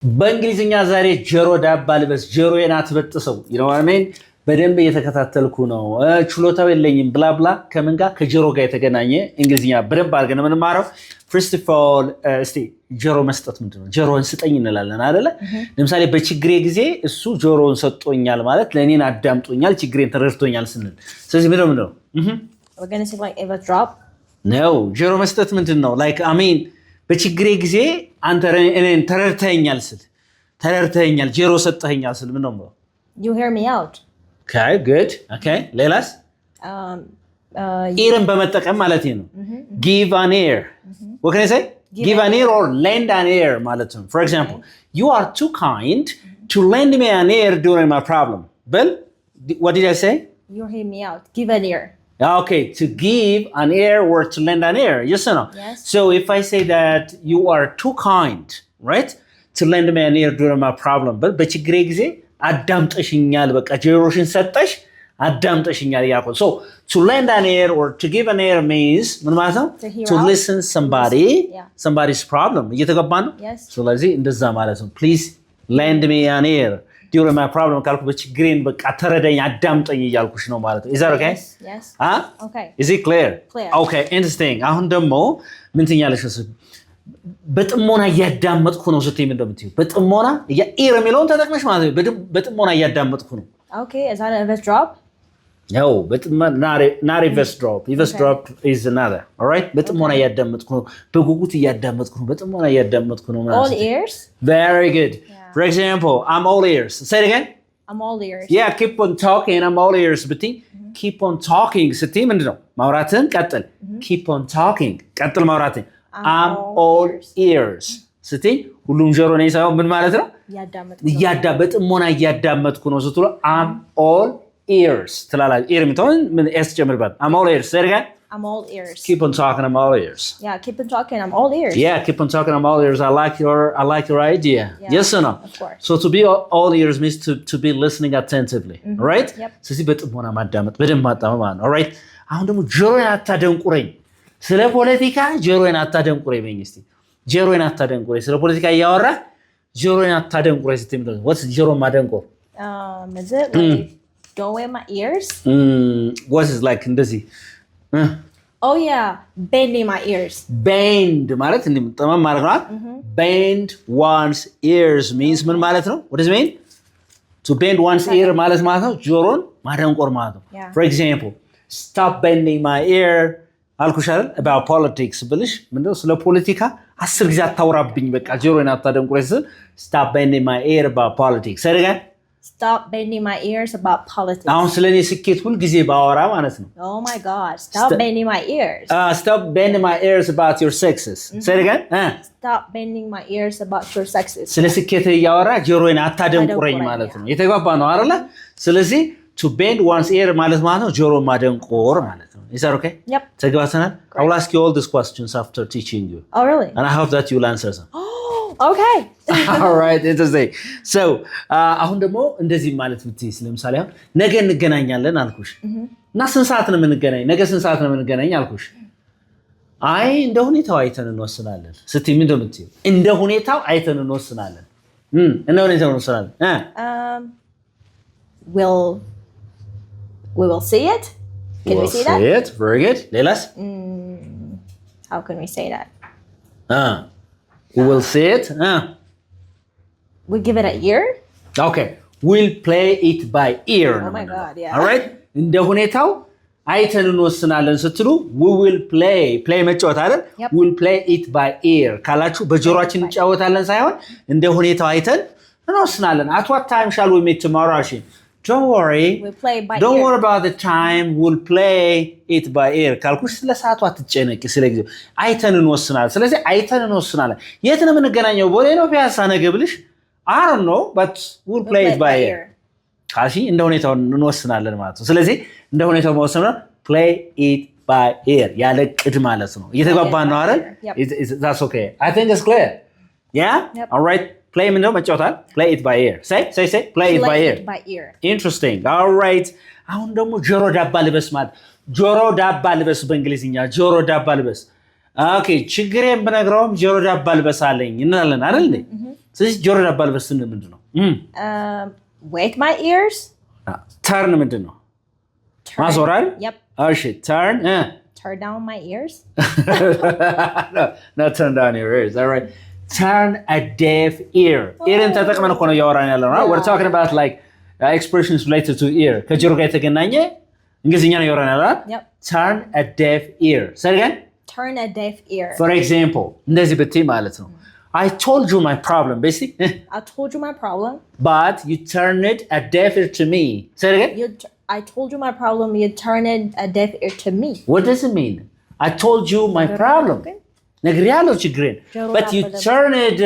በእንግሊዝኛ ዛሬ ጆሮ ዳባ ልበስ ጆሮዬን አትበጥሰው ይነዋሜን በደንብ እየተከታተልኩ ነው ችሎታው የለኝም ብላብላ ከምን ጋር ከጆሮ ጋር የተገናኘ እንግሊዝኛ በደንብ አድርገን የምንማረው first of all እስቲ ጆሮ መስጠት ምንድነው ጆሮን ስጠኝ እንላለን አይደለ ለምሳሌ በችግሬ ጊዜ እሱ ጆሮን ሰጥቶኛል ማለት ለኔን አዳምጦኛል ችግሬን ተረድቶኛል ስንል ስለዚህ ምንድነው we're going to say like if a drop no ጆሮ መስጠት ምንድነው like I mean በችግሬ ጊዜ አንተ እኔን ተረድተኛል ጆሮ ሰጠኸኛል ስል ምን ነው you hear me out okay good okay ሌላስ earን በመጠቀም ማለት ነው give an ear what can I say give an ear or lend an ear ማለት ነው for example you are too kind to lend me an ear during my problem well what did I say you hear me out give an ear okay to give an ear or to lend an ear yes or no yes. So if I say that you are too kind right to lend me an ear during my problem but በችግሬ ጊዜ አዳምጠሽኛል በቃ ጆሮሽን ሰጠሽ አዳምጠሽኛል ያቆ so to lend an ear or to give an ear means ምን ማለት ነው to listen somebody's problem እየተገባ ነው ስለዚህ እንደዛ ማለት ነው please lend me an ear during my problem ካልኩ በችግሬን በቃ ተረዳኝ አዳምጠኝ እያልኩሽ ነው ማለት ነው is that okay yes okay is it clear okay interesting አሁን ደግሞ ምን ትኛለሽ በጥሞና እያዳመጥኩ ነው ስትይ ምን እንደምትይው በጥሞና ኢር የሚለውን ተጠቅመሽ ማለት ነው በጥሞና እያዳመጥኩ ነው okay is that a verse drop no but not a verse drop is another all right በጥሞና እያዳመጥኩ ነው በጉጉት እያዳመጥኩ ነው በጥሞና እያዳመጥኩ ነው ማለት all ears very good for example I'm all ears say it again I'm all ears yeah keep on talking I'm all ears but keep on talking ስትይ ምንድነው ማውራትን ቀጥል keep on talking ቀጥል ማውራትን I'm all ears ስትይ ሁሉም ጆሮ ነው ይሳው ምን ማለት ነው በጥሞና እያዳመጥኩ ነው ስትሉ I'm all ears ትላላችሁ ear ምትሆን ምን ያስጨምርባት I'm all ears say it again I'm all ears keep on talking I'm all ears yeah keep on talking I'm all ears yeah keep on talking I'm all ears I like your idea yes or no of course so to be all ears means to be listening attentively all right ስለዚህ በጥሞና ማዳመጥ በደንብ ማጣመም ማለት ነው all right አሁን ደግሞ ጆሮዬን አታደንቁረኝ ስለ ፖለቲካ ጆሮዬን አታደንቁረኝ በእኝ እስቲ ጆሮዬን አታደንቁረኝ ስለ ፖለቲካ እያወራ ጆሮዬን አታደንቁረኝ ስትይ ምንድን ነው what's ጆሮ ማደንቆር is it like don't wear my ears what is like እንደዚህ oh yeah bending my ears bend ማለት እንዴ ተማም ማለት ነው bend one's ears means ምን ማለት ነው what does it mean to bend one's ear ማለት ነው ጆሮን ማደንቆር ማለት ነው for example stop bending my ear አልኩሻል about politics ብልሽ ምንድነው ስለ ፖለቲካ 10 ጊዜ አታውራብኝ በቃ ጆሮዬን አታደንቁረኝ stop bending my ear about politics say it again stop bending my ears about politics አሁን ስለኔ ስኬት ሁሉ ጊዜ ባወራ ማለት ነው oh my god stop bending my ears stop bending my ears about your success say it again stop bending my ears about your success ስለ ስኬት ያወራ ጆሮዬን አታደንቁረኝ ማለት ነው የተግባባ ነው አይደለ ስለዚህ to bend one's ear ማለት ነው ጆሮ ማደንቆር ማለት ነው is that okay yep ተግባባናል I will ask you all these questions after teaching you oh really and I hope that you will answer them okay all right interesting so አሁን ደግሞ እንደዚህ ማለት ብትይስ ለምሳሌ አሁን ነገ እንገናኛለን አልኩሽ እና ስንት ሰዓት ነው የምንገናኝ ነገ ስንት ሰዓት ነው የምንገናኝ አልኩሽ አይ እንደ ሁኔታው አይተን እንወስናለን ስትይ ምን እንደምትይ እንደ ሁኔታው አይተን እንወስናለን እንደ ሁኔታው እንወስናለን we will see it can we see that see it very good lelas how can we say that we will see it we give it a ear okay we'll play it by ear oh my god yeah all right እንደ ሁኔታው አይተን እንወስናለን ስትሉ we will play መጫወት አይደል we'll play it by ear ካላችሁ በጆሮአችን እንጫወታለን ሳይሆን እንደ ሁኔታው አይተን እንወስናለን at what time shall we meet tomorrow Ashin don't worry we'll play by don't ear. worry about the time we'll play it by ear ካልኩሽ ስለ ሰዓቱ አትጨነቂ ስለ ጊዜው አይተን እንወስናለን ስለዚህ አይተን እንወስናለን የት ነው የምንገናኘው ቦሌ ነው ፒያሳ ነገ ብልሽ I don't know but we'll play it by ear ካሺ እንደ ሁኔታው እንወስናለን ማለት ነው ስለዚህ እንደ ሁኔታው መወሰን ነው play it by ear ያለ ቅድ ማለት ነው እየተግባባን ነው አይደል that's okay I think it's clear yeah all right play ምንድነው መጫወታል play it by ear say play it by ear interesting all right አሁን ደግሞ ጆሮ ዳባ ልበስ ማለት ጆሮ ዳባ ልበስ በእንግሊዝኛ ጆሮ ዳባ ልበስ ኦኬ ችግሬን ብነግረውም ጆሮ ዳባ ልበስ አለኝ እንላለን አይደል? ስለዚህ ጆሮ ዳባ ልበስ ስንል ምንድን ነው? Wet my ears. ተርን ምንድን ነው? ማዞር አይደል? Yep. እሺ ተርን Turn down my ears. no, not turn down your ears. All right. Turn a deaf ear. Ear-ን ተጠቅመን እኮ ነው እያወራን ያለው ነው። We're talking about like expressions related to ear. ከጆሮ ጋር የተገናኘ እንግሊዝኛ ነው እያወራን ያለው። Yep. Turn a deaf ear. Say it again. Turn a deaf ear. For example, እንደዚህ ብትይ ማለት ነው. I told you my problem, basically. I told you my problem. But you turned it a deaf ear to me. Say it again. I told you my problem. You turned a deaf ear to me. What does it mean? I told you my problem. ነግሬያለሁ ችግሬን but you turn it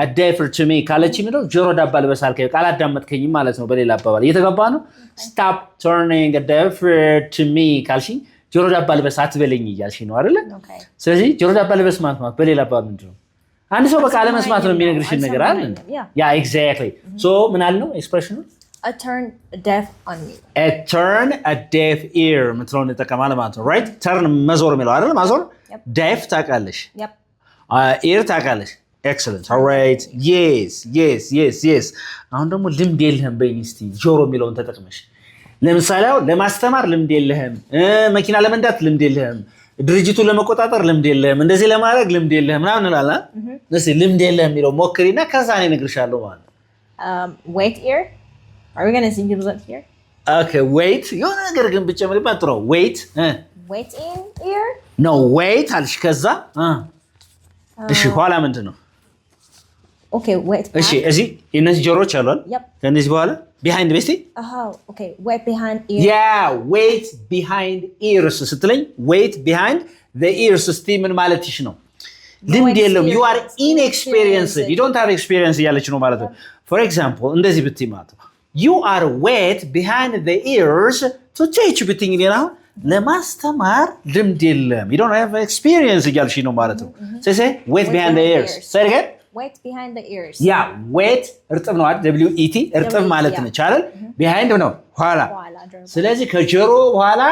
a deaf ear to me ካለች ምንድነው ጆሮ ዳባ ልበስ አልከኝ ካላዳመጥከኝም ማለት ነው በሌላ አባባል እየተገባ ነው stop turning a deaf ear to me ካልሽኝ ጆሮ ዳባ ልበስ አትበለኝ እያልሽኝ ነው አይደለ ስለዚህ ጆሮ ዳባ ልበስ ማለት በሌላ አባባል ምንድነው አንድ ሰው በቃ አለመስማት ነው የሚነግርሽ ነገር አይደል ያ exactly so ምን አለ ነው ኤክስፕሬሽኑ a turn deaf on me a turn a deaf ear ምትለው እንጠቀማለን ማለት ነው right turn መዞር የሚለው አይደል ማዞር deaf ታውቃለሽ yep ear ታውቃለሽ excellent all right yes አሁን ደግሞ ልምድ የለህም በይኝ እስቲ ጆሮ የሚለውን ተጠቅመሽ ለምሳሌ ለማስተማር ልምድ የለህም መኪና ለመንዳት ልምድ የለህም ድርጅቱን ለመቆጣጠር ልምድ የለህም እንደዚህ ለማድረግ ልምድ የለህም ምናምን እንላለን እስቲ ልምድ የለህም የሚለው ሞክሪና ከዛ እኔ እነግርሻለሁ ማለት wait ear are we going to sing it here okay wait የሆነ ነገር ግን ብጨምሪባት ጥሩ wait wait in ear no wait አልሽ ከዛ እሺ ኋላ ምንድን ነው okay wait እሺ እዚህ እነዚህ ጆሮች አሉ አይደል yep ከነዚህ በኋላ behind ቤስቲ okay wait behind ear yeah wait behind ears ስትለኝ wait behind the ears እስቲ ምን ማለትሽ ነው ልምድ የለም you are inexperienced you don't have experience እያለች ነው ማለት ነው for example እንደዚህ ብትይ ማለት ነው you are wait behind the ears to teach ብትኝ ሌላ ለማስተማር ልምድ የለም you don't have experience እያልሽ ነው ማለት ነው say wait behind the ears say again wait behind the ears yeah wait እርጥብ ነው አይደል wet እርጥብ ማለት ነው ይቻላል behind ነው ኋላ ስለዚህ ከጆሮ ኋላ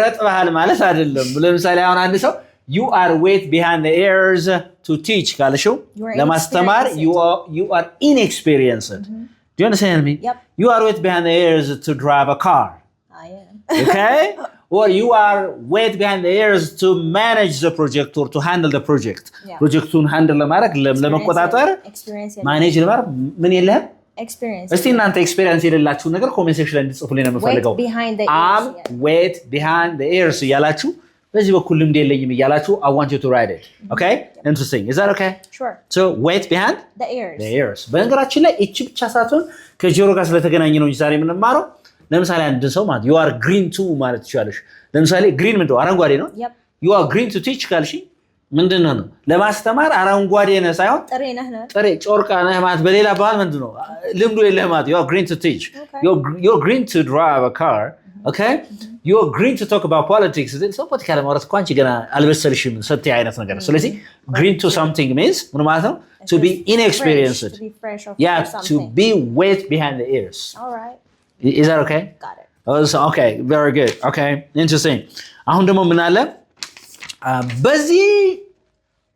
ረጥበሃል ማለት አይደለም ለምሳሌ አሁን አንድ ሰው you are wait behind the ears to teach ካልሽው ለማስተማር you are inexperienced do you understand me yep you are wait behind the ears to drive a car I am okay or you are wait behind the ears to manage the project or to handle the project projectun handle ለማድረግ ለመቆጣጠር manage ለማድረግ ምን የለህም experience እስቲ እናንተ ኤክስፒሪየንስ የሌላችሁ ነገር ኮሜንት ሴክሽን ላይ እንድጽፉልኝ ነው የምፈልገው wait behind the ears እያላችሁ በዚህ በኩል ልምድ የለኝም እያላችሁ I want you to write it okay interesting is that okay sure so wait behind the ears በነገራችን ላይ እቺ ብቻ ሳትሆን ከጆሮ ጋር ስለተገናኘ ነው ዛሬ የምንማረው ለምሳሌ አንድ ሰው ማለት you are green to ማለት ይችላልሽ ለምሳሌ green ምንድነው አረንጓዴ ነው you are green to teach ካልሽ ምንድነው ነው ለማስተማር አረንጓዴ ነህ ሳይሆን ጥሬ ጮርቃ ነህ ማለት በሌላ ባል ምንድነው ልምዱ የለህም ማለት you are green to teach you're green to drive a car okay you're green to talk about politics so ፖለቲካ ለማውራት እኮ አንቺ ገና አልበሰልሽም ሰጥተይ አይነት ነገር ስለዚህ green to something means ምን ማለት ነው to be inexperienced to be fresh of yeah something. to be wet behind the ears all right is that okay got it okay very good okay interesting አሁን ደግሞ ምን አለ በዚህ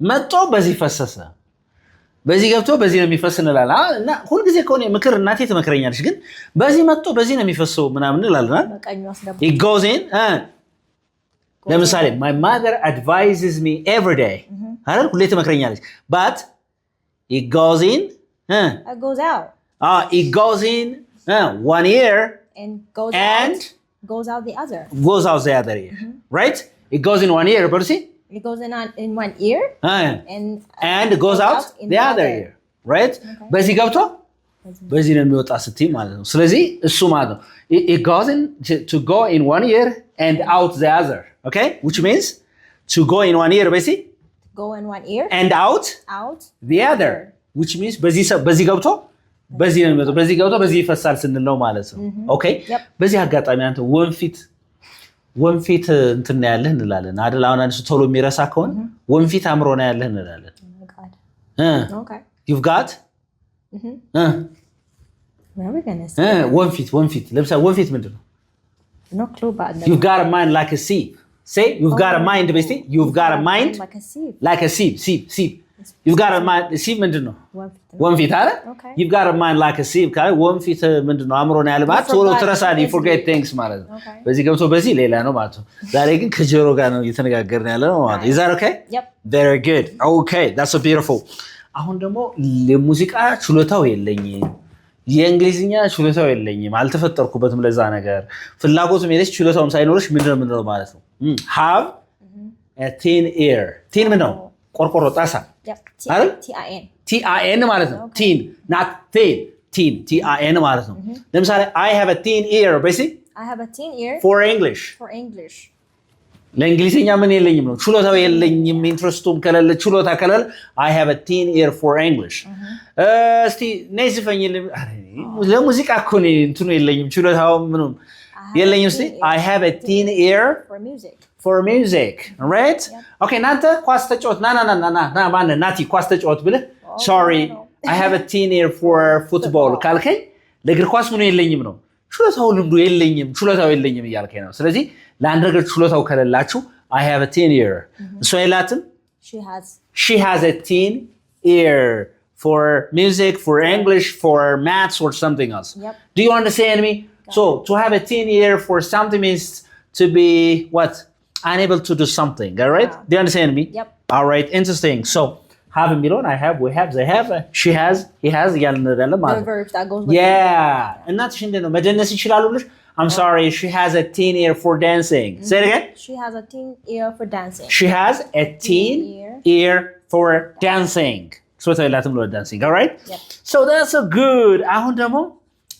መጥቶ በዚህ ፈሰሰ በዚህ ገብቶ በዚህ ነው የሚፈስ እንላለን እና ሁሉ ጊዜ ከሆነ ምክር እናቴ ትመክረኛለች ግን በዚህ መጥቶ በዚህ ነው የሚፈሰው ምናምን እንላለን በቀኙ አስገባ it goes in ለምሳሌ my mother advises me every day አይደል ሁሌ ትመክረኛለች but it goes in it goes out it goes in one ear and goes out the other ear right it goes in one ear but see it goes in one ear and goes out the other ear right በዚህ ገብቶ በዚህ ነው የሚወጣ ስትይ ማለት ነው ስለዚህ እሱ ማለት ነው it goes in to go in one ear and out the other okay which means to go in one ear basically go in one ear and out the other which means በዚህ ገብቶ በዚህ ነው የሚወጣው በዚህ ገብቶ በዚህ ይፈሳል ስንል ነው ማለት ነው okay በዚህ አጋጣሚ አንተ ወንፊት እንትን ያለህ እንላለን አይደል አሁን አንተ ቶሎ የሚረሳ ከሆነ ወንፊት አምሮ ነው ያለህ እንላለን okay you've got what are we going to say ወንፊት ለምሳሌ ወንፊት ምንድነው no clue but you've got a mind like a sieve say you've got a mind basically you've got a mind like a sieve. sieve you've got a mind sieve ምንድነው ወንፊት አይደል Okay. you've got a mind like a sieve ካለ ወንፊት ምንድነው አእምሮን ያለባት ቶሎ ትረሳለህ you forget things ማለት ነው Okay. በዚህ ገብቶ በዚህ ሌላ ነው ማለት ነው ዛሬ ግን ከጆሮ ጋር ነው እየተነጋገርን ያለ ነው ማለት is that okay Yep. very good okay that's so beautiful አሁን ደግሞ ለሙዚቃ ችሎታው የለኝም የእንግሊዝኛ ችሎታው የለኝም አልተፈጠርኩበትም ለዛ ነገር ፍላጎቱም የለሽ ችሎታውም ሳይኖርሽ ምንድነው ማለት ነው have a thin ear thin ምን ነው ቆርቆሮ ጣሳ Yep. አይደል T-I-N. tin ማለት ነው tin not thin tin ማለት ነው ለምሳሌ I have a thin ear basically I have a thin ear for English for English. ለእንግሊዝኛ ምን የለኝም ነው ችሎታው የለኝም ኢንትረስቱም ከሌለ ችሎታ ከሌለ I have a thin ear for English እስቲ ነይዝፈኝ ለሙዚቃ እኮ ነው እንትኑ የለኝም ችሎታው ምንም የለኝም እስቲ I have a thin ear for music. right okay ናንተ ኳስ ተጫወት ና ማን ናቲ ኳስ ተጫወት ብለህ sorry I have a thin ear for football ካልከኝ ለእግር ኳስ ምን የለኝም ነው ችሎታው ልምዱ የለኝም ችሎታው የለኝም እያልከኝ ነው ስለዚህ ለአንድ ነገር ችሎታው ከሌላችሁ I have a thin ear እሷ የላትም she has a thin ear for music for English for maths or something else Yep. do you understand me so to have a thin ear for something means to be what unable to do something all right Yeah. do you understand me Yep. all right interesting so have a million I have we have they have she has he has እያልን እንሄዳለን ማለት The ነው verb that goes with yeah እናትሽ እንዴት ነው መደነስ ይችላሉ ብለሽ I'm sorry she has a thin ear for dancing say it again She has a thin ear for dancing. she has a thin ear for dancing so ተላትም ነው dancing all right Yep. so that's so good አሁን ደግሞ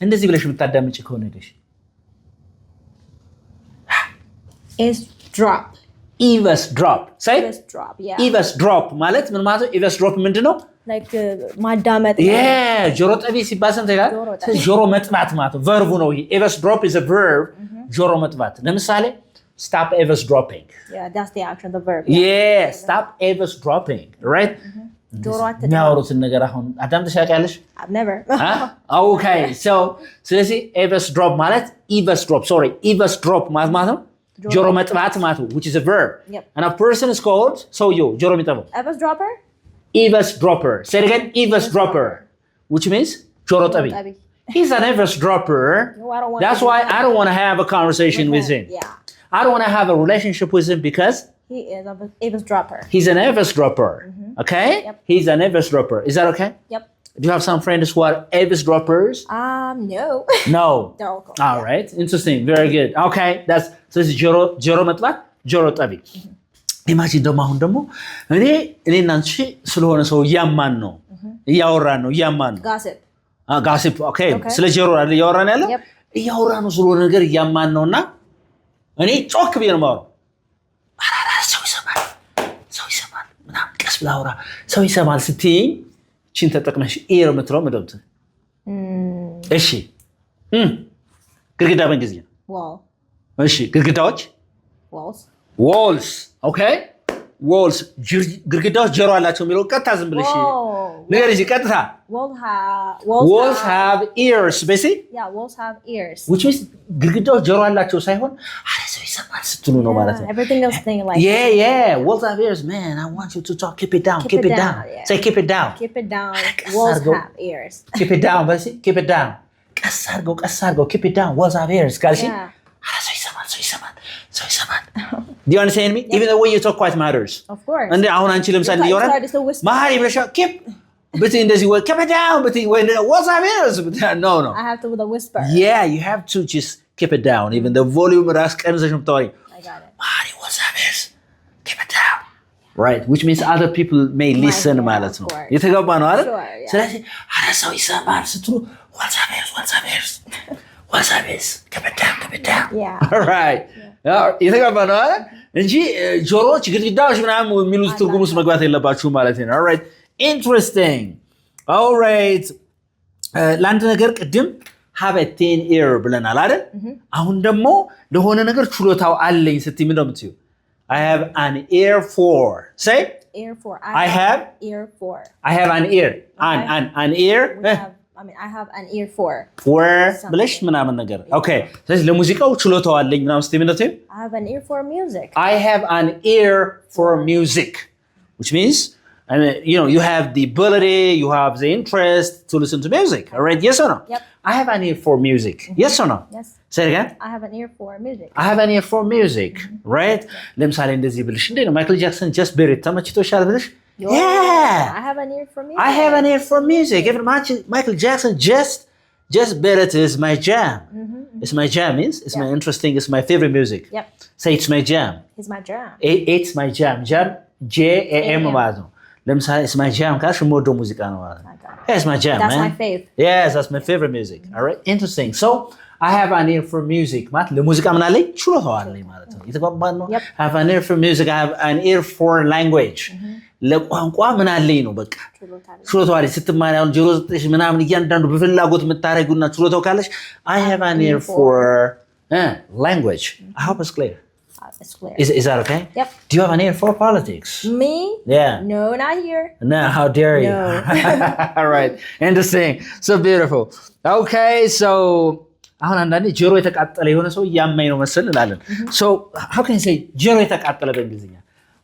እንደዚህ ብለሽ የምታዳምጪ ከሆነ ደሽ Is drop. eavesdrop say Eavesdrop, yeah. eavesdrop ማለት ምን ማለት ነው eavesdrop ምንድነው Like ማዳመጥ. yeah ጆሮ ጠቢ ሲባል ሰምተህ ጋር ጆሮ ጠቢ። ጆሮ መጥባት ማለት ነው verb ነው ይሄ eavesdrop is a verb ጆሮ መጥባት ለምሳሌ stop eavesdropping Yeah, that's the action, the verb. yeah stop eavesdropping right ጆሮ አትጥፋ. የሚያወሩትን ነገር አሁን አዳምጠሽ ታውቂያለሽ I've never. okay so ስለዚህ eavesdrop ማለት eavesdrop ማለት ነው ጆሮ መጥባት ማለት ነው which is a verb Yep. and a person is called ሰውየው ጆሮ የሚጠባው Eavesdropper? eavesdropper say it again eavesdropper which means ጆሮ ጠቢ ጠቢ. he's an eavesdropper No, I don't want that's to why do that. I don't want to have a conversation with him Yeah. I don't want to have a relationship with him because He is an eavesdropper. he's an eavesdropper okay Yep. he's an eavesdropper is that okay Yep. do you have some friends who are eavesdroppers No. no No. all right interesting very good okay that's ስለዚህ ጆሮ መጥባት ጆሮ ጠቢ ኢማጂን ደግሞ አሁን ደግሞ እኔና አንቺ ስለሆነ ሰው እያማን ነው እያወራን ነው እያማን ነው Gossip. ጋሲፕ ኦኬ Okay. ስለ ጆሮ አይደል እያወራን ያለው Yep. እያወራን ነው ስለሆነ ነገር እያማን ነውና እኔ ጮክ ብዬ ነው የማወራው አራራ ሰው ይሰማል ምናምን ቀስ ብላ አውራ ሰው ይሰማል ስትይኝ ቺን ተጠቅመሽ ኢር የምትለው ምንድን ነው እሺ ግድግዳ በእንግሊዝኛ Wall. እሺ ግድግዳዎች Walls. walls okay walls ግድግዳዎች ጆሮ አላቸው የሚለው ቀጥታ ዝም ብለሽ ነገር እዚህ ቀጥታ walls have ears basically Yeah, walls have ears. which means ግድግዳዎች ጆሮ አላቸው ሳይሆን አረ ሰው ይሰማል ስትሉ ነው ማለት ነው Everything else thing like yeah walls have ears man I want you to talk keep it down Keep it down, yeah. say keep it down keep it down. Like, Walls sargo. have ears. keep it down basically keep it down ቀስ አድርገው keep it down walls have ears ካልሽ Yeah. አረ ሰው ይሰማል do you understand me even the way you talk quite matters Of course. እንደ አሁን አንቺ ለምሳሌ You ይወራል started to whisper. መሀል ብለሽ keep but እንደዚህ ወይ keep it down but when what's up is no I have to with a whisper. yeah you have to just keep it down even the volume ራስ ቀንሰሽ ምታወሪ I got it. መሀል what's up is keep it down right which means other people may listen yeah, ማለት ነው of course. የተገባ ነው አይደል Sure, yeah. ስለዚህ አረ ሰው ይሰማል ስትሉ what's up is keep it down Yeah. all right የተገባ ነው አይደል እንጂ ጆሮዎች ግድግዳዎች ምናምን የሚሉት ትርጉም ውስጥ መግባት የለባችሁም ማለት ነው all right interesting all right ለአንድ ነገር ቅድም have a thin ear ብለናል አይደል አሁን ደግሞ ለሆነ ነገር ችሎታው አለኝ ስትይ ምን ነው የምትይው I have an ear for say Ear for. I have ear for. I have an ear an ear We have I mean, I have an ear for. for ብለሽ ምናምን ነገር ኦኬ ስለዚህ ለሙዚቃው ችሎታው አለኝ ምናምን ስቴምንት I have an ear for music. I have an ear for music which means you have the ability, you have the interest to listen to music. All right, yes or no? Yep. I have an ear for music. Yes or no? Yes. Say it again. I have an ear for music. I have an ear for music, right? ለምሳሌ እንደዚህ ብልሽ እንዴ ነው ማይክል ጃክሰን just beat it ተመችቶሻል ብልሽ Yeah. I have an ear for music. I have an ear for music. Even Michael Jackson just beat it is my jam. It's my jam means it's my interesting, it's my favorite music. Yep. Say it's my jam. It's my jam. It's my jam. Jam J-A-M ማለት ነው ለምሳሌ it's my jam ካልሽ የምወደው ሙዚቃ ነው ማለት ነው Yeah, it's my jam, That's man. my fave. Yes, that's my favorite music. All right, interesting. So, I have an ear for music. ማለት ለሙዚቃ ምን አለኝ ችሎታው አለኝ ማለት ነው የተባባን ነው Yep. I have an ear for music. I have an ear for language. ለቋንቋ ምን አለኝ ነው በቃ ችሎታው አለኝ ስትማሪ አሁን ጆሮ ዘጥሽ ምናምን እያንዳንዱ በፍላጎት የምታረጊውና ችሎታው ካለሽ I have an ear for language. I hope it's clear. It's clear. Is that okay? Yep. Do you have an ear for politics? Me? Yeah. No, not here. No, how dare you? No. All right. Interesting. So beautiful. Okay, so አሁን አንዳንዴ ጆሮ የተቃጠለ የሆነ ሰው እያመኝ ነው መሰል እንላለን. So how can you say ጆሮ የተቃጠለ በእንግሊዝኛ?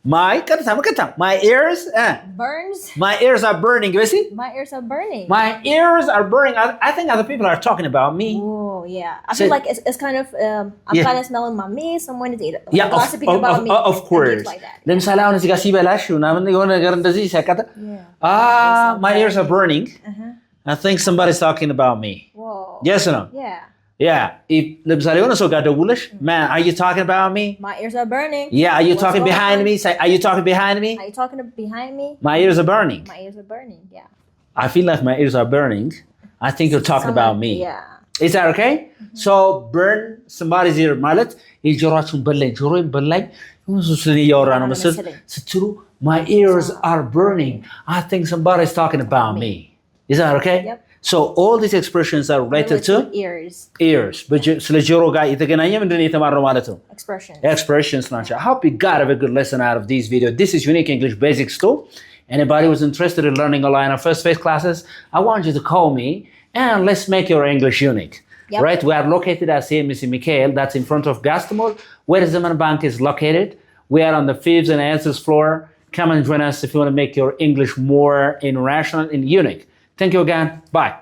My ears Burns? my ears are burning. You see? My ears are burning. My ears are burning. I think other people are talking about me. Oh, yeah. I feel like it's kind of, I'm Yeah. kind of smelling my me, someone is Yeah, gossiping about me. of course. And things like that. ለምሳሌ አሁን እዚህ ጋር ሲበላሽ ምናምን የሆነ ነገር እንደዚህ ሲያቃጥል my ears are burning. I think somebody's talking about me. Whoa. Yes or no? Yeah. Yeah. ለምሳሌ የሆነ ሰው ጋር ደውለሽ man, are you talking about me? My ears are burning. Yeah, are you What's talking going behind on? me? Say, are you talking behind me? Are you talking behind me? My ears are burning. My ears are burning, yeah. I feel like my ears are burning. I think you're talking about me. Yeah. Is that okay? So burn somebody's ear ማለት የጆሮአችሁን በላኝ ጆሮዬን በላኝ እሱን እያወራ ነው መሰል ስትሉ my ears are burning. I think somebody's talking about me. Is that okay? Yep. So all these expressions are related to ears. Ears. ስለ ጆሮ ጋር የተገናኘ ምንድን ነው የተማርነው ማለት ነው? Expressions ናቸው. I hope you got a good lesson out of this video. This is Unique English Basics 2. Anybody who's interested in learning online our first phase classes, I want you to call me and let's make your English unique. Yep. Right? We are located at CMC Mikhail. That's in front of Gastamol, where Zaman Bank is located. We are on the fifth and answers floor. Come and join us if you want to make your English more international and unique. Thank you again. Bye.